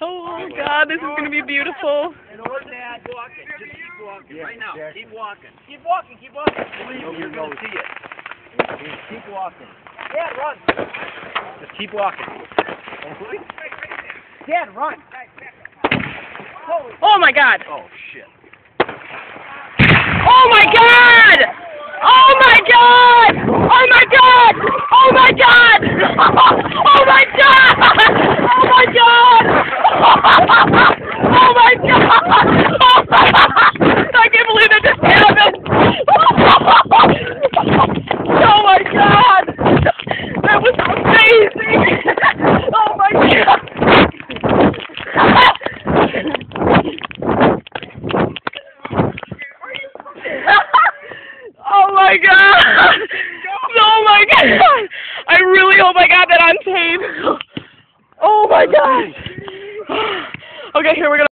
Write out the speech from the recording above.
Oh my God, this is gonna be beautiful. Dad, walking. Just keep walking. Right now. Keep walking. Keep walking. Keep walking. Believe me, you're gonna see it. Keep walking. Dad, run. Just keep walking. Dad, run. Oh my God. Oh shit. Oh my God! Oh my God! Oh my God! Oh my God! Oh my God! Oh my God! Oh my God! I can't believe that just happened! Oh my God! That was amazing! Oh my God! Oh my God! Oh my God! I really hope I got that on tape. Oh my God! Okay, here we go.